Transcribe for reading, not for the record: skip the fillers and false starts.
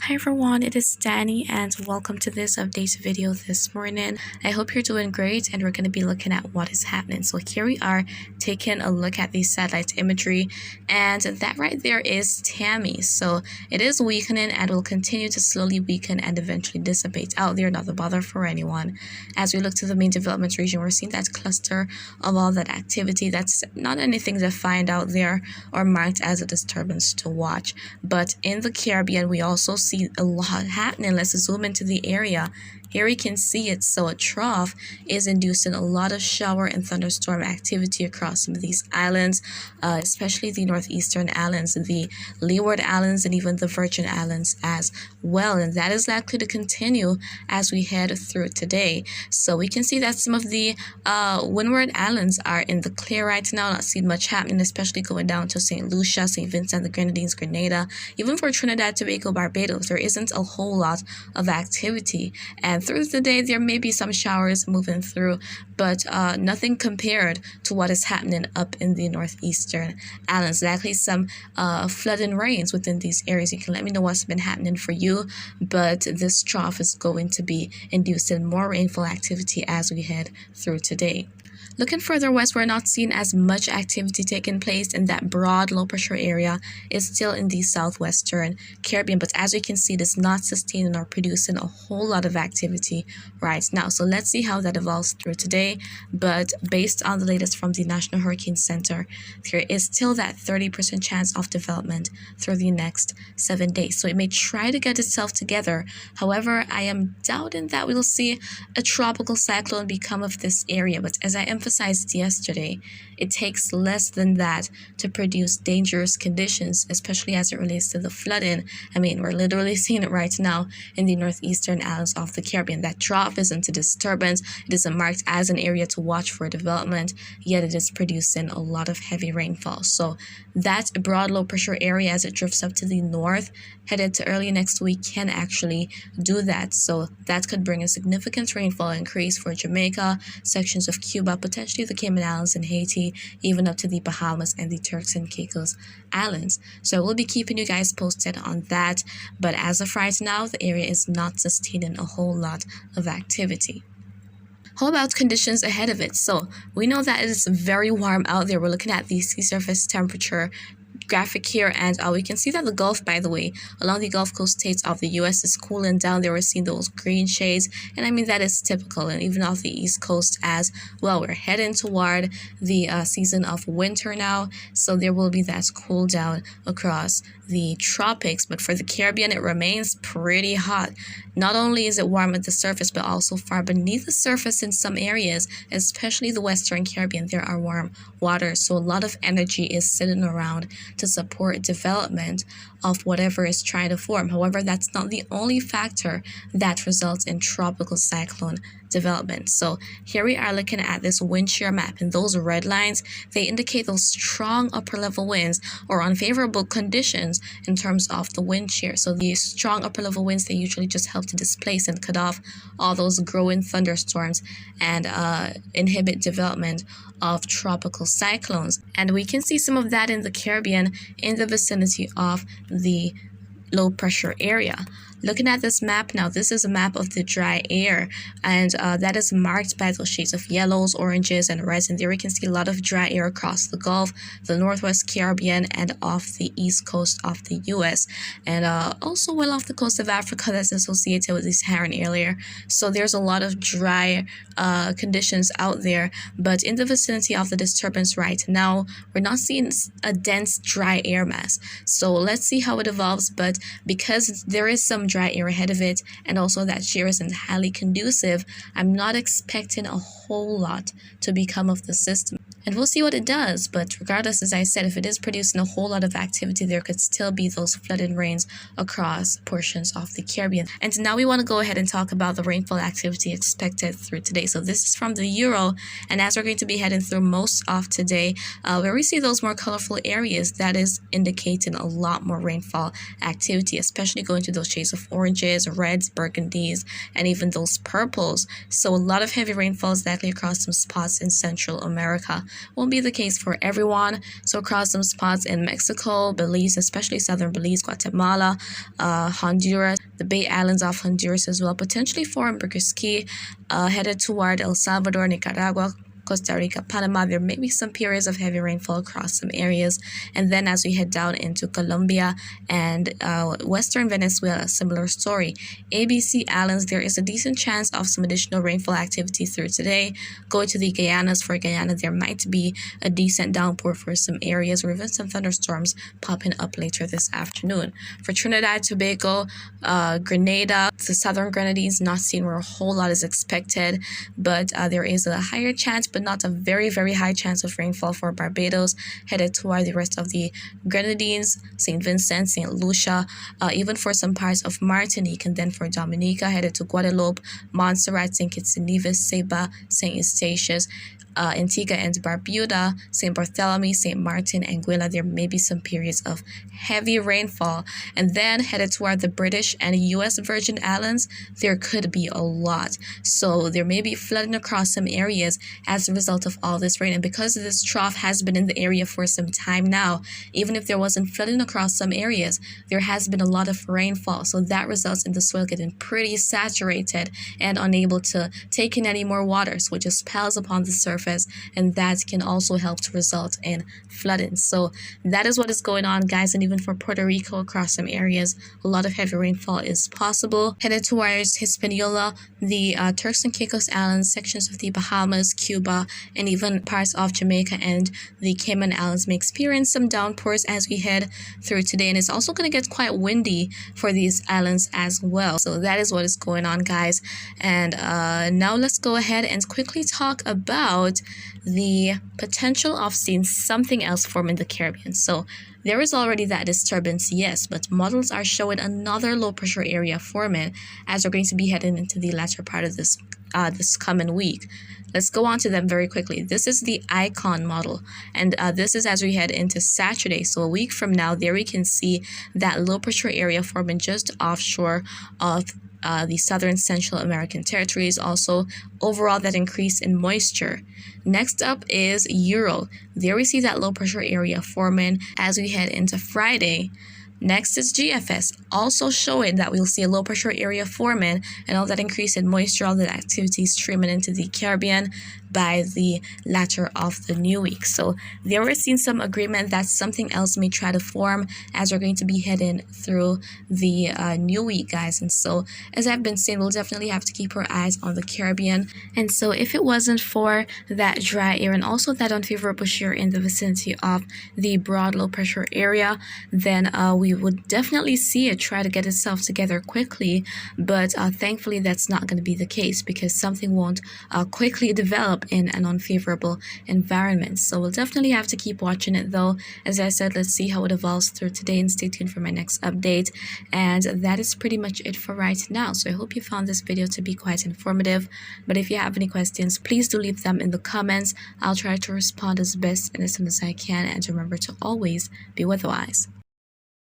Hi everyone, it is Dani and welcome to this update video this morning. I hope you're doing great and we're going to be looking at what is happening. So here we are taking a look at the satellite imagery, and that right there is Dani'i. So it is weakening and will continue to slowly weaken and eventually dissipate out there, not a bother for anyone. As we look to the main development region, we're seeing that cluster of all that activity. That's not anything defined out there or marked as a disturbance to watch. But in the Caribbean, we also see a lot happening. Let's zoom into the area. Here we can see it. So a trough is inducing a lot of shower and thunderstorm activity across some of these islands, especially the northeastern islands, the Leeward Islands, and even the Virgin Islands as well. And that is likely to continue as we head through today. So we can see that some of the Windward Islands are in the clear right now, not seeing much happening, especially going down to St. Lucia, St. Vincent, the Grenadines, Grenada. Even for Trinidad, Tobago, Barbados, there isn't a whole lot of activity. And through the day, there may be some showers moving through, but nothing compared to what is happening up in the northeastern islands. Likely some flooding rains within these areas. You can let me know what's been happening for you, but this trough is going to be inducing more rainfall activity as we head through today. Looking further west, we're not seeing as much activity taking place in that broad low pressure area. It's still in the southwestern Caribbean, but as we can see, it is not sustaining or producing a whole lot of activity right now. So let's see how that evolves through today. But based on the latest from the National Hurricane Center, there is still that 30% chance of development through the next 7 days. So it may try to get itself together. However, I am doubting that we'll see a tropical cyclone become of this area. But as I emphasized yesterday, it takes less than that to produce dangerous conditions, especially as it relates to the flooding. I mean, we're literally seeing it right now in the northeastern islands of the Caribbean. That trough isn't a disturbance. It isn't marked as an area to watch for development, yet it is producing a lot of heavy rainfall. So that broad low pressure area, as it drifts up to the north, headed to early next week, can actually do that. So that could bring a significant rainfall increase for Jamaica, sections of Cuba, potentially the Cayman Islands and Haiti, even up to the Bahamas and the Turks and Caicos Islands. So we'll be keeping you guys posted on that. But as of right now, the area is not sustaining a whole lot of activity. How about conditions ahead of it? So we know that it is very warm out there. We're looking at the sea surface temperature graphic here, and we can see that the Gulf, by the way, along the Gulf Coast states of the U.S. is cooling down. There we're seeing those green shades, and I mean that is typical, and even off the East Coast as well. We're heading toward the season of winter now, so there will be that cool down across the tropics. But for the Caribbean, it remains pretty hot. Not only is it warm at the surface, but also far beneath the surface in some areas, especially the Western Caribbean. There are warm waters, so a lot of energy is sitting around to support development of whatever is trying to form. However, that's not the only factor that results in tropical cyclone development. So here we are looking at this wind shear map, and those red lines, they indicate those strong upper level winds or unfavorable conditions in terms of the wind shear. So these strong upper level winds, they usually just help to displace and cut off all those growing thunderstorms and inhibit development of tropical cyclones. And we can see some of that in the Caribbean in the vicinity of the low pressure area. Looking at this map now, this is a map of the dry air, and that is marked by those shades of yellows, oranges, and reds. And there we can see a lot of dry air across the Gulf, the Northwest Caribbean, and off the east coast of the U.S., and also well off the coast of Africa that's associated with the Saharan area. So there's a lot of dry conditions out there, but in the vicinity of the disturbance right now, we're not seeing a dense dry air mass. So let's see how it evolves, but because there is some dry air ahead of it, and also that shear isn't highly conducive, I'm not expecting a whole lot to become of the system. And we'll see what it does. But regardless, as I said, if it is producing a whole lot of activity, there could still be those flooded rains across portions of the Caribbean. And now we want to go ahead and talk about the rainfall activity expected through today. So this is from the Euro, and as we're going to be heading through most of today, where we see those more colorful areas, that is indicating a lot more rainfall activity, especially going to those shades of oranges, reds, burgundies, and even those purples. So a lot of heavy rainfall is likely across some spots in Central America. won't be the case for everyone. So across some spots in Mexico, Belize, especially southern Belize, Guatemala, Honduras, the Bay Islands off Honduras as well, potentially for Key, headed toward El Salvador, Nicaragua, Costa Rica, Panama, there may be some periods of heavy rainfall across some areas. And then as we head down into Colombia and western Venezuela, similar story. ABC Islands, there is a decent chance of some additional rainfall activity through today. Go to the Guyanas. For Guyana, there might be a decent downpour for some areas or even some thunderstorms popping up later this afternoon. For Trinidad, Tobago, Grenada, the southern Grenadines, not seeing where a whole lot is expected, but there is a higher chance, but not a very, very high chance of rainfall for Barbados, headed toward the rest of the Grenadines, St. Vincent, St. Lucia, even for some parts of Martinique, and then for Dominica, headed to Guadeloupe, Montserrat, St. Kitts and Nevis, Saba, St. Eustatius, Antigua and Barbuda, St. Bartholomew, St. Martin, Anguilla, there may be some periods of heavy rainfall. And then headed toward the British and U.S. Virgin Islands, there could be a lot. So there may be flooding across some areas as a result of all this rain. And because this trough has been in the area for some time now, even if there wasn't flooding across some areas, there has been a lot of rainfall. So that results in the soil getting pretty saturated and unable to take in any more water. So it just piles upon the surface, and that can also help to result in flooding. So that is what is going on, guys. And even for Puerto Rico, across some areas, a lot of heavy rainfall is possible. Headed towards Hispaniola, the Turks and Caicos Islands, sections of the Bahamas, Cuba, and even parts of Jamaica and the Cayman Islands may experience some downpours as we head through today. And it's also going to get quite windy for these islands as well. So that is what is going on, guys. And now let's go ahead and quickly talk about the potential of seeing something else form in the Caribbean. So there is already that disturbance, yes, but models are showing another low pressure area forming as we're going to be heading into the latter part of this coming week. Let's go on to them very quickly. This is the Icon model, and this is as we head into Saturday. So a week from now, there we can see that low pressure area forming just offshore of the southern Central American territories. Also, overall, that increase in moisture. Next up is Euro. There we see that low pressure area forming as we head into Friday. Next is GFS, also showing that we'll see a low pressure area forming and all that increase in moisture, all that activity streaming into the Caribbean by the latter of the new week. So there we're seeing some agreement that something else may try to form as we're going to be heading through the new week, guys. And so as I've been saying, we'll definitely have to keep our eyes on the Caribbean. And so if it wasn't for that dry air and also that unfavorable shear in the vicinity of the broad low pressure area, then we would definitely see it try to get itself together quickly. But thankfully that's not going to be the case, because something won't quickly develop in an unfavorable environment. So we'll definitely have to keep watching it, though. As I said, let's see how it evolves through today, and stay tuned for my next update. And that is pretty much it for right now. So I hope you found this video to be quite informative. But if you have any questions, please do leave them in the comments. I'll try to respond as best and as soon as I can. And remember to always be weatherwise.